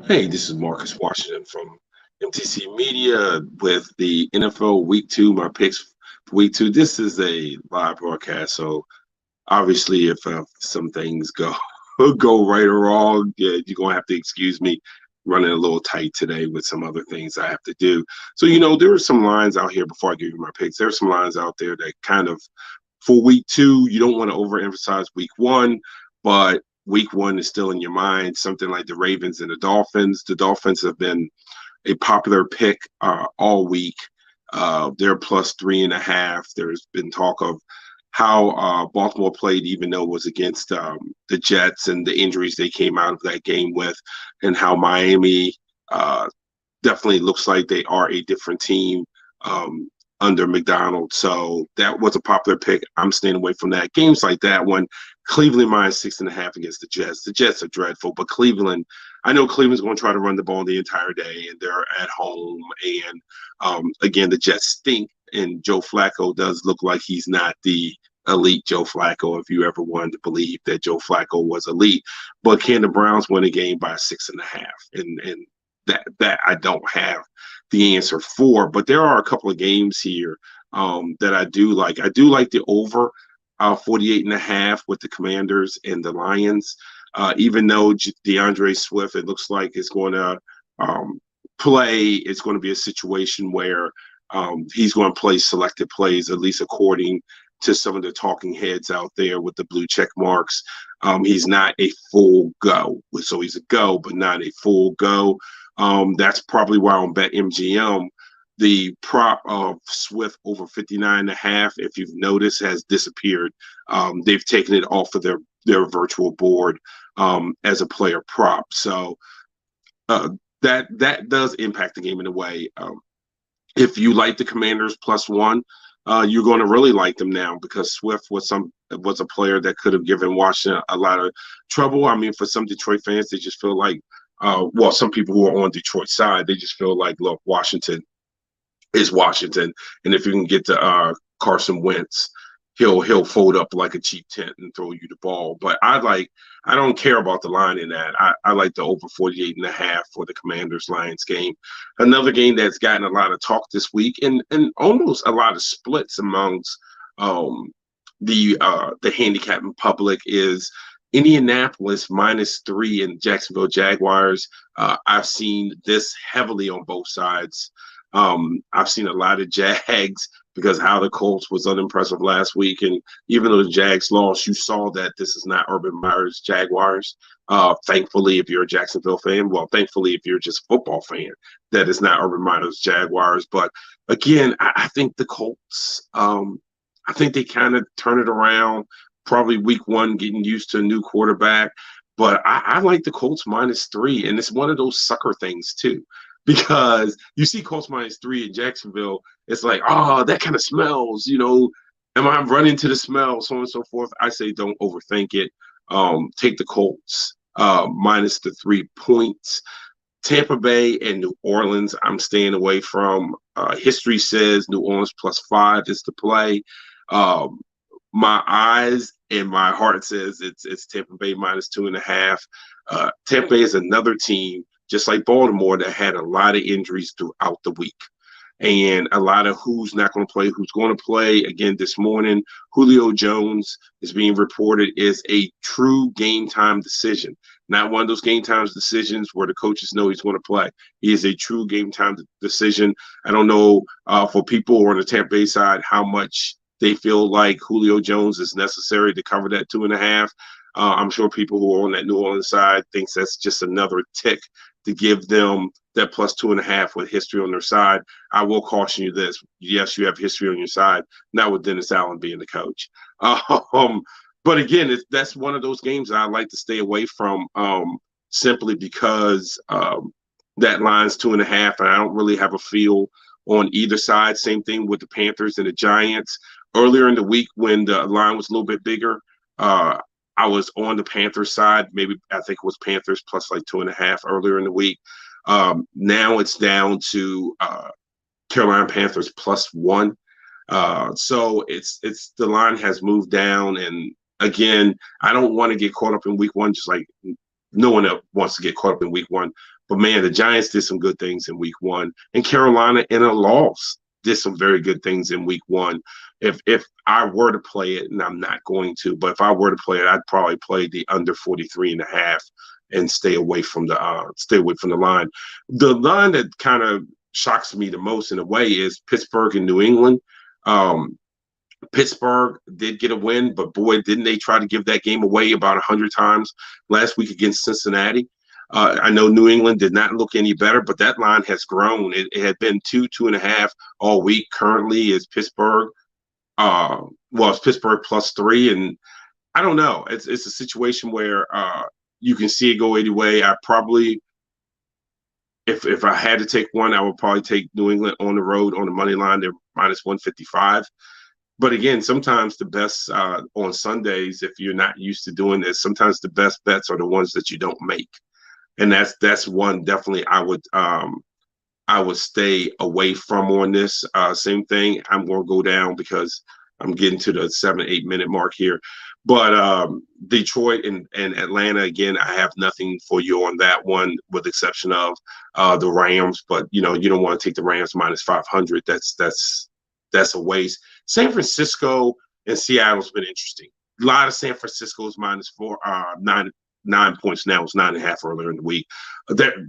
Hey, this is Marcus Washington from MTC Media with the NFL Week 2, my picks for Week 2. This is a live broadcast, so obviously if some things go go right or wrong, yeah, you're going to have to excuse me running a little tight today with some other things I have to do. So, there are some lines out here before I give you my picks. There are some lines out there that kind of for Week 2, you don't want to overemphasize Week 1, but Week 1 is still in your mind. Something like the Ravens and the Dolphins. The Dolphins have been a popular pick all week. They're plus 3.5. There's been talk of how Baltimore played, even though it was against the Jets and the injuries they came out of that game with, and how Miami definitely looks like they are a different team under McDonald. So that was a popular pick. I'm staying away from that. Games like that one, Cleveland minus 6.5 against the Jets. The Jets are dreadful, but Cleveland, I know Cleveland's going to try to run the ball the entire day, and they're at home. And again, the Jets stink, and Joe Flacco does look like he's not the elite Joe Flacco, if you ever wanted to believe that Joe Flacco was elite. But can the Browns win a game by 6.5? And that I don't have the answer for. But there are a couple of games here that I do like. I do like the over 48.5 with the Commanders and the Lions. Even though DeAndre Swift, it looks like it's going to play, it's going to be a situation where he's going to play selected plays, at least according to some of the talking heads out there with the blue check marks. He's not a full go. So he's a go, but not a full go. That's probably why on BetMGM, the prop of Swift over 59.5, if you've noticed, has disappeared. They've taken it off of their virtual board as a player prop. So that does impact the game in a way. If you like the Commanders +1, you're going to really like them now because Swift was a player that could have given Washington a lot of trouble. I mean, for some Detroit fans, they just feel like, some people who are on Detroit's side, they just feel like, look, Washington is Washington, and if you can get to Carson Wentz, he'll fold up like a cheap tent and throw you the ball. But I don't care about the line in that. I like the over 48.5 for the Commanders-Lions game. Another game that's gotten a lot of talk this week and almost a lot of splits amongst the handicapping public is Indianapolis -3 and Jacksonville Jaguars. I've seen this heavily on both sides. I've seen a lot of Jags because how the Colts was unimpressive last week. And even though the Jags lost, you saw that this is not Urban Meyer's Jaguars. Thankfully, if you're a Jacksonville fan, thankfully, if you're just a football fan, that is not Urban Meyer's Jaguars. But again, I think the Colts, I think they kind of turn it around, probably week 1, getting used to a new quarterback. But I like the Colts -3, and it's one of those sucker things too. Because you see Colts -3 in Jacksonville, it's like, that kind of smells, am I running to the smell, so on and so forth. I say don't overthink it. Take the Colts minus the 3 points. Tampa Bay and New Orleans, I'm staying away from. History says New Orleans +5 is the play. My eyes and my heart says it's Tampa Bay -2.5. Tampa Bay is another team, just like Baltimore, that had a lot of injuries throughout the week. And a lot of who's not going to play, who's going to play. Again, this morning, Julio Jones is being reported is a true game time decision. Not one of those game time decisions where the coaches know he's going to play. He is a true game time decision. I don't know for people on the Tampa Bay side how much they feel like Julio Jones is necessary to cover that 2.5. I'm sure people who are on that New Orleans side thinks that's just another tick to give them that +2.5 with history on their side. I will caution you this. Yes, you have history on your side, not with Dennis Allen being the coach. But again, that's one of those games I like to stay away from simply because that line's 2.5, and I don't really have a feel on either side. Same thing with the Panthers and the Giants. Earlier in the week when the line was a little bit bigger, I was on the Panthers side. Maybe I think it was Panthers plus like 2.5 earlier in the week. Now it's down to Carolina Panthers +1. So it's the line has moved down. And again, I don't want to get caught up in week 1, just like no one else wants to get caught up in week 1. But man, the Giants did some good things in week one, and Carolina in a loss did some very good things in week one. If I were to play it, and I'm not going to, but if I were to play it, I'd probably play the under 43.5 and stay away from the line. The line that kind of shocks me the most in a way is Pittsburgh and New England. Pittsburgh did get a win, but boy, didn't they try to give that game away about 100 times last week against Cincinnati. I know New England did not look any better, but that line has grown. It had been 2.5 all week. Currently, is Pittsburgh. It's Pittsburgh +3, and I don't know. It's a situation where you can see it go either way. I probably, if I had to take one, I would probably take New England on the road on the money line. They're -155. But again, sometimes the best on Sundays, if you're not used to doing this, sometimes the best bets are the ones that you don't make, and that's one definitely I would stay away from on this. Same thing, I'm going to go down because I'm getting to the 7-8 minute mark here. But Detroit and Atlanta, again, I have nothing for you on that one, with the exception of the Rams. But you don't want to take the Rams -500. That's a waste. San Francisco and Seattle's been interesting. A lot of San Francisco's -9 points now. It's 9.5 earlier in the week.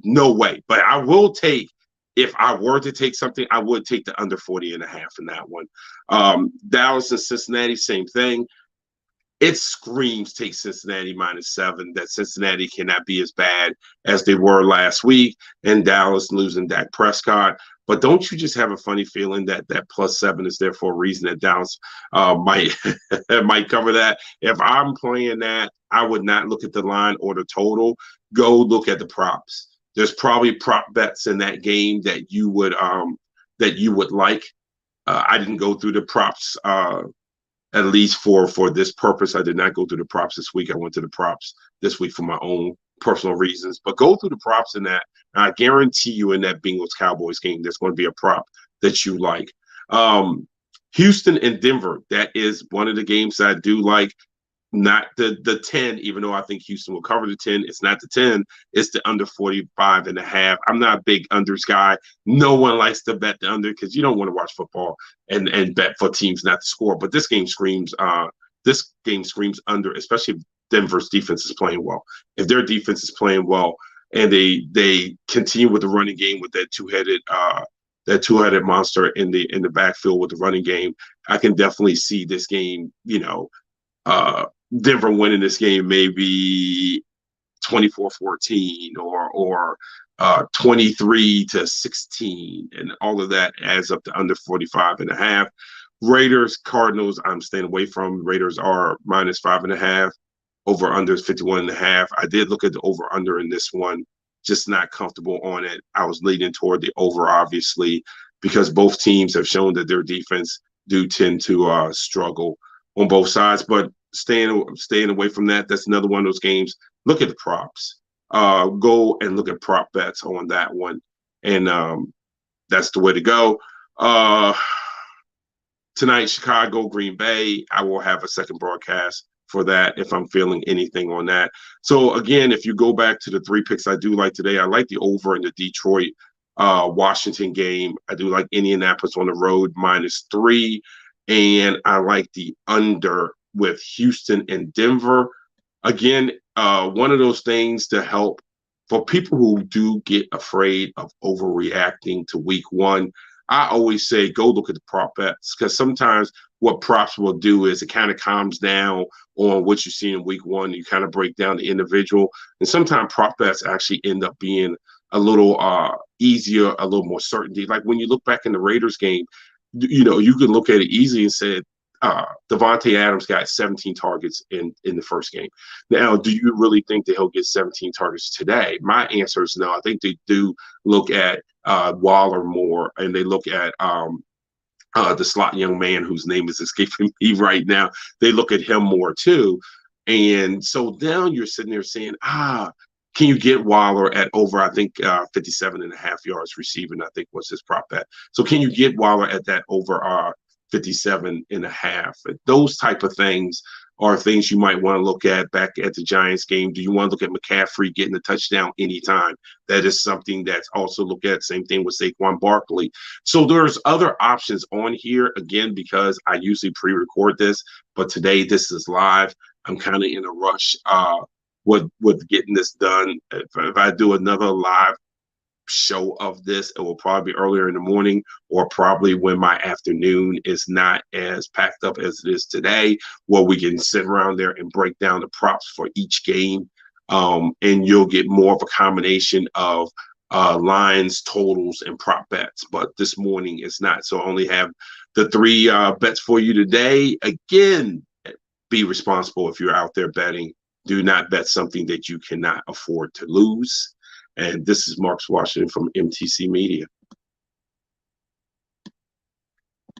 No way. But I will take, if I were to take something, I would take the under 40.5 in that one. Dallas and Cincinnati, same thing. It screams take Cincinnati -7, that Cincinnati cannot be as bad as they were last week, and Dallas losing Dak Prescott. But don't you just have a funny feeling that +7 is there for a reason, that Dallas might might cover that? If I'm playing that, I would not look at the line or the total. Go look at the props. There's probably prop bets in that game that you would like. I didn't go through the props. At least for this purpose, I did not go through the props this week. I went to the props this week for my own personal reasons. But go through the props in that. And I guarantee you in that Bengals-Cowboys game, there's going to be a prop that you like. Houston and Denver, that is one of the games that I do like. Not the 10, even though I think Houston will cover the 10. It's not the 10. It's the under 45.5. I'm not a big unders guy. No one likes to bet the under because you don't want to watch football and bet for teams not to score. But this game screams under, especially if Denver's defense is playing well. If their defense is playing well and they continue with the running game with that two-headed monster in the backfield with the running game, I can definitely see this game, Denver winning this game maybe 24-14 or 23-16, and all of that adds up to under 45.5. Raiders, Cardinals, I'm staying away from. Raiders are -5.5. Over under is 51.5. I did look at the over under in this one, just not comfortable on it. I was leaning toward the over, obviously, because both teams have shown that their defense do tend to struggle on both sides. But staying away from that. That's another one of those games. Look at the props. Go and look at prop bets on that one, and that's the way to go. Tonight, Chicago, Green Bay. I will have a second broadcast for that if I'm feeling anything on that. So again, if you go back to the 3 picks I do like today, I like the over in the Detroit Washington game. I do like Indianapolis on the road -3, and I like the under with Houston and Denver. Again, one of those things to help for people who do get afraid of overreacting to week one. I always say go look at the prop bets, because sometimes what props will do is it kind of calms down on what you see in week one. You kind of break down the individual, and sometimes prop bets actually end up being a little easier, a little more certainty. Like when you look back in the Raiders game, you can look at it easy and say, Devontae Adams got 17 targets in the first game. Now, do you really think that he'll get 17 targets today? My answer is no. I think they do look at Waller more, and they look at the slot young man whose name is escaping me right now. They look at him more too. And so now you're sitting there saying, can you get Waller at over, I think, 57.5 yards receiving, I think was his prop bet. So can you get Waller at that over 57.5? Those type of things are things you might want to look at back at the Giants game. Do you want to look at McCaffrey getting a touchdown anytime? That is something that's also looked at. Same thing with Saquon Barkley. So there's other options on here, again, because I usually pre-record this, but today this is live. I'm kind of in a rush with getting this done. If I do another live show of this, it will probably be earlier in the morning, or probably when my afternoon is not as packed up as it is today, where we can sit around there and break down the props for each game. And you'll get more of a combination of lines, totals, and prop bets. But this morning it's not. So I only have the three bets for you today. Again, be responsible if you're out there betting. Do not bet something that you cannot afford to lose. And this is Marcus Washington from MTC Media.